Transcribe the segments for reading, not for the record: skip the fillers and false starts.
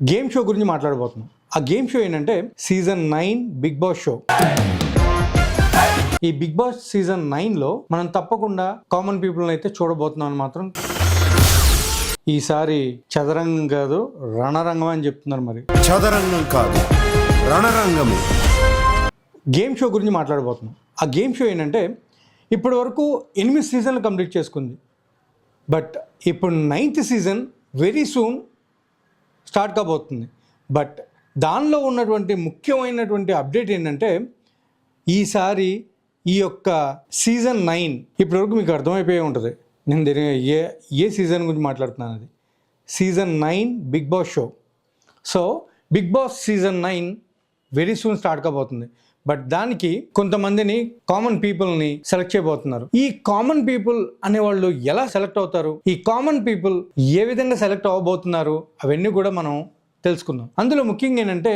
Game show గురించి మాట్లాడబోతున్నాం. ఆ గేమ్ షో ఏంటంటే సీజన్ 9 బిగ్ బాస్ షో. ఈ బిగ్ బాస్ సీజన్ 9లో మనం తప్పకుండా కామన్ పీపుల్ అయితే చూడబోతున్నాం అని మాత్రం ఈసారి చదరంగం కాదు రణరంగం అని చెప్తున్నారు. మరి చదరంగం కాదు రణరంగమే. గేమ్ షో గురించి మాట్లాడబోతున్నాం. ఆ గేమ్ షో ఏంటంటే ఇప్పటి వరకు 8 సీజన్లు కంప్లీట్ చేసుకుంది. బట్ ఇప్పుడు 9th season very soon start కాబోతుంది. బట్ దానిలో ఉన్నటువంటి ముఖ్యమైనటువంటి అప్డేట్ ఏంటంటే ఈసారి ఈ యొక్క సీజన్ 9 ఇప్పటివరకు మీకు అర్థమైపోయి ఉంటుంది. నేను ఏ సీజన్ గురించి మాట్లాడుతున్నాను. అది season 9 Bigg Boss show. So Bigg Boss season 9 very soon start కాబోతుంది. బట్ దానికి కొంతమందిని కామన్ పీపుల్ని సెలెక్ట్ చేయబోతున్నారు. ఈ కామన్ పీపుల్ అనేవాళ్ళు ఎలా సెలెక్ట్ అవుతారు, ఈ కామన్ పీపుల్ ఏ విధంగా సెలెక్ట్ అవ్వబోతున్నారు, అవన్నీ కూడా మనం తెలుసుకుందాం. అందులో ముఖ్యంగా ఏంటంటే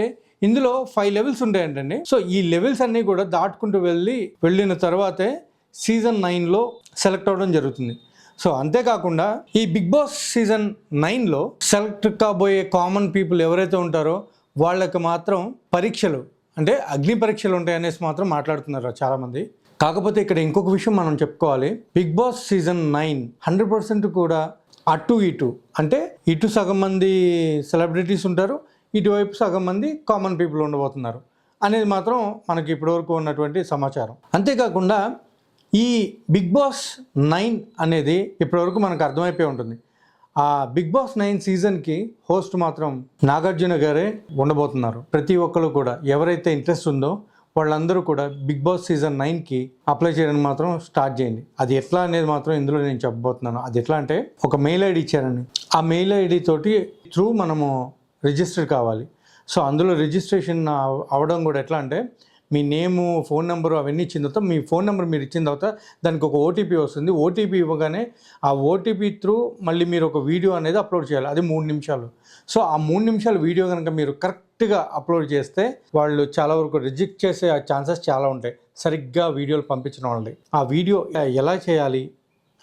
ఇందులో 5 లెవెల్స్ ఉంటాయంటండి. సో ఈ లెవెల్స్ అన్నీ కూడా దాటుకుంటూ వెళ్ళిన తర్వాతే సీజన్ 9లో సెలెక్ట్ అవ్వడం జరుగుతుంది. సో అంతేకాకుండా ఈ బిగ్ బాస్ సీజన్ 9లో సెలెక్ట్ కాబోయే కామన్ పీపుల్ ఎవరైతే ఉంటారో వాళ్ళకి మాత్రం పరీక్షలు అంటే అగ్ని పరీక్షలు ఉంటాయనేసి మాత్రం మాట్లాడుతున్నారు చాలామంది. కాకపోతే ఇక్కడ ఇంకొక విషయం మనం చెప్పుకోవాలి. బిగ్ బాస్ సీజన్ 9 100% కూడా అటు ఇటు అంటే ఇటు సగం మంది సెలబ్రిటీస్ ఉంటారు, ఇటువైపు సగం మంది కామన్ పీపుల్ ఉండబోతున్నారు అనేది మాత్రం మనకి ఇప్పటివరకు ఉన్నటువంటి సమాచారం. అంతేకాకుండా ఈ బిగ్ బాస్ 9 అనేది ఇప్పటివరకు మనకు అర్థమైపోయి ఉంటుంది. ఆ బిగ్ బాస్ 9 సీజన్కి హోస్ట్ మాత్రం నాగార్జున గారే ఉండబోతున్నారు. ప్రతి ఒక్కరు కూడా ఎవరైతే ఇంట్రెస్ట్ ఉందో వాళ్ళందరూ కూడా బిగ్ బాస్ సీజన్ 9కి అప్లై చేయడానికి మాత్రం స్టార్ట్ చేయండి. అది ఎట్లా అనేది మాత్రం ఇందులో నేను చెప్పబోతున్నాను. అది ఎట్లా అంటే ఒక మెయిల్ ఐడి ఇచ్చారని, ఆ మెయిల్ ఐడి తోటి త్రూ మనము రిజిస్టర్ కావాలి. సో అందులో రిజిస్ట్రేషన్ అవ్వడం కూడా ఎట్లా అంటే మీ నేము, ఫోన్ నెంబరు అవన్నీ ఇచ్చిన తర్వాత మీ ఫోన్ నెంబర్ మీరు ఇచ్చిన తర్వాత దానికి ఒక ఓటీపీ వస్తుంది. ఓటీపీ ఇవ్వగానే ఆ ఓటీపీ త్రూ మళ్ళీ మీరు ఒక వీడియో అనేది అప్లోడ్ చేయాలి. అది 3 నిమిషాలు. సో ఆ 3 నిమిషాల వీడియో కనుక మీరు కరెక్ట్గా అప్లోడ్ చేస్తే వాళ్ళు చాలా వరకు రిజెక్ట్ చేసే ఛాన్సెస్ చాలా ఉంటాయి, సరిగ్గా వీడియోలు పంపించిన వాళ్ళని. ఆ వీడియో ఎలా చేయాలి,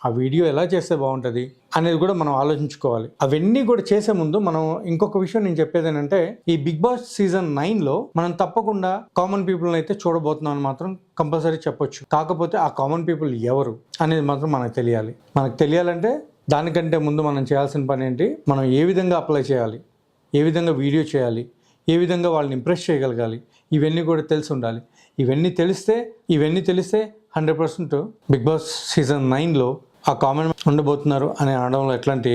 ఆ వీడియో ఎలా చేస్తే బాగుంటుంది అనేది కూడా మనం ఆలోచించుకోవాలి. అవన్నీ కూడా చేసే ముందు మనం ఇంకొక విషయం నేను చెప్పేది ఏంటంటే ఈ బిగ్ బాస్ సీజన్ 9లో మనం తప్పకుండా కామన్ పీపుల్ని అయితే చూడబోతున్నాం అని మాత్రం కంపల్సరీ చెప్పొచ్చు. కాకపోతే ఆ కామన్ పీపుల్ ఎవరు అనేది మాత్రం మనకు తెలియాలి. మనకు తెలియాలంటే దానికంటే ముందు మనం చేయాల్సిన పని ఏంటి, మనం ఏ విధంగా అప్లై చేయాలి, ఏ విధంగా వీడియో చేయాలి, ఏ విధంగా వాళ్ళని ఇంప్రెస్ చేయగలగాలి, ఇవన్నీ కూడా తెలిసి ఉండాలి. ఇవన్నీ తెలిస్తే 100% బిగ్ బాస్ సీజన్ 9లో ఆ కామన్ ఉండబోతున్నారు అని అనడంలో ఎట్లాంటి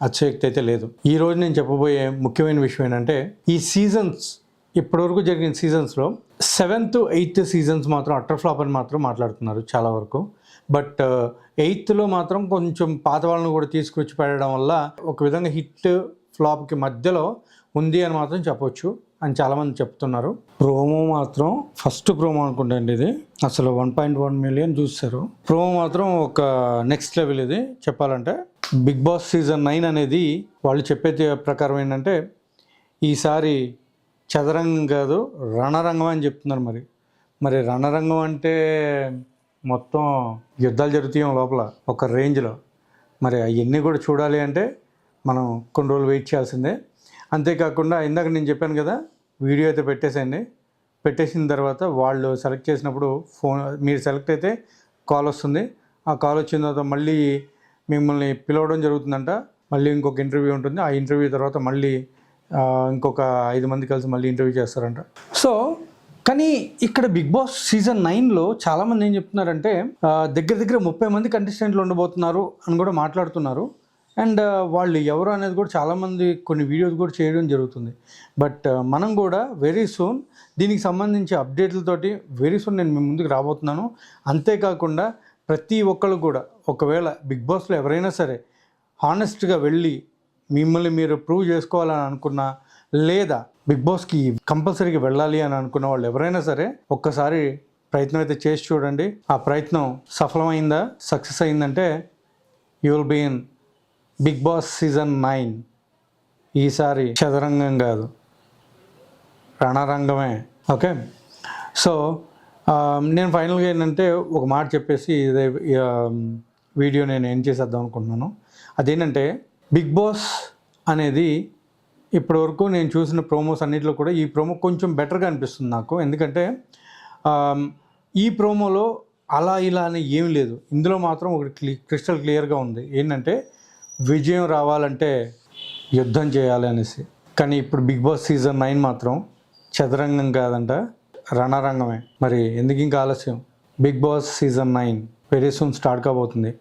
అతిశయోక్తి అయితే లేదు. ఈ రోజు నేను చెప్పబోయే ముఖ్యమైన విషయం ఏంటంటే ఈ సీజన్స్ ఇప్పటివరకు జరిగిన సీజన్స్లో 7th 8th సీజన్స్ మాత్రం అటర్ ఫ్లాప్ అని మాత్రం మాట్లాడుతున్నారు చాలా వరకు. బట్ 8thలో మాత్రం కొంచెం పాత వాళ్ళని కూడా తీసుకొచ్చి పెట్టడం వల్ల ఒక విధంగా హిట్ ఫ్లాప్కి మధ్యలో ఉంది అని మాత్రం చెప్పొచ్చు అని చాలామంది చెప్తున్నారు. ప్రోమో మాత్రం ఫస్ట్ ప్రోమో అనుకుంటాండి, ఇది అసలు 1.1 మిలియన్ చూస్తారు. ప్రోమో మాత్రం ఒక నెక్స్ట్ లెవెల్. ఇది చెప్పాలంటే బిగ్ బాస్ సీజన్ 9 అనేది వాళ్ళు చెప్పే ప్రకారం ఏంటంటే ఈసారి చదరంగం కాదు రణరంగం అని చెప్తున్నారు. మరి రణరంగం అంటే మొత్తం యుద్ధాలు జరుగుతాయి లోపల ఒక రేంజ్లో. మరి అవన్నీ కూడా చూడాలి అంటే మనం కొన్ని రోజులు వెయిట్ చేయాల్సిందే. అంతేకాకుండా ఇందాక నేను చెప్పాను కదా, వీడియో అయితే పెట్టేసిన తర్వాత వాళ్ళు సెలెక్ట్ చేసినప్పుడు మీరు సెలెక్ట్ అయితే కాల్ వస్తుంది. ఆ కాల్ వచ్చిన తర్వాత మళ్ళీ మిమ్మల్ని పిలవడం జరుగుతుందంట. మళ్ళీ ఇంకొక ఇంటర్వ్యూ ఉంటుంది. ఆ ఇంటర్వ్యూ తర్వాత మళ్ళీ ఇంకొక 5 మంది కలిసి మళ్ళీ ఇంటర్వ్యూ చేస్తారంట. సో కానీ ఇక్కడ బిగ్ బాస్ సీజన్ 9లో చాలామంది ఏం చెప్తున్నారంటే దగ్గర 30 మంది కంటెస్టెంట్లు ఉండబోతున్నారు అని కూడా మాట్లాడుతున్నారు. అండ్ వాళ్ళు ఎవరు అనేది కూడా చాలామంది కొన్ని వీడియోస్ కూడా చేయడం జరుగుతుంది. బట్ మనం కూడా వెరీ సూన్ దీనికి సంబంధించి అప్డేట్లతోటి వెరీ సూన్ నేను మీ ముందుకు రాబోతున్నాను. అంతేకాకుండా ప్రతి ఒక్కరు కూడా ఒకవేళ బిగ్ బాస్లో ఎవరైనా సరే హానెస్ట్గా వెళ్ళి మిమ్మల్ని మీరు ప్రూవ్ చేసుకోవాలని అనుకున్నా, లేదా బిగ్ బాస్కి కంపల్సరీగా వెళ్ళాలి అని అనుకున్న వాళ్ళు ఎవరైనా సరే ఒక్కసారి ప్రయత్నం అయితే చేసి చూడండి. ఆ ప్రయత్నం సఫలమైందా, సక్సెస్ అయిందంటే you will be in Bigg Boss season 9. ఈసారి చదరంగం కాదు రణరంగమే. ఓకే, సో నేను ఫైనల్గా ఏంటంటే ఒక మాట చెప్పేసి ఇదే వీడియో నేను ఏం చేసేద్దాం అనుకుంటున్నాను. అదేంటంటే బిగ్ బాస్ అనేది ఇప్పటివరకు నేను చూసిన ప్రోమోస్ అన్నింటిలో కూడా ఈ ప్రోమో కొంచెం బెటర్గా అనిపిస్తుంది నాకు. ఎందుకంటే ఈ ప్రోమోలో అలా ఇలా అని ఏం లేదు. ఇందులో మాత్రం ఒకటి క్రిస్టల్ క్లియర్గా ఉంది, ఏంటంటే విజయం రావాలంటే యుద్ధం చేయాలి అనేసి. కానీ ఇప్పుడు బిగ్ బాస్ సీజన్ 9 మాత్రం చదరంగం కాదంట, రణరంగమే. మరి ఎందుకు ఇంకా ఆలస్యం? Bigg Boss season 9 very soon start కాబోతుంది.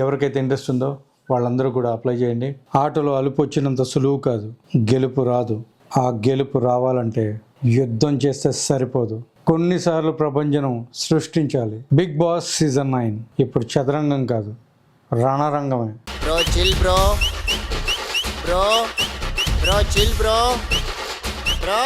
ఎవరికైతే ఇంట్రెస్ట్ ఉందో వాళ్ళందరూ కూడా అప్లై చేయండి. ఆటలో అలుపు వచ్చినంత సులువు కాదు, గెలుపు రాదు. ఆ గెలుపు రావాలంటే యుద్ధం చేస్తే సరిపోదు, కొన్నిసార్లు ప్రపంచం సృష్టించాలి. బిగ్ బాస్ సీజన్ 9 ఇప్పుడు చదరంగం కాదు, రణరంగమే. Bro chill bro bro bro chill bro bro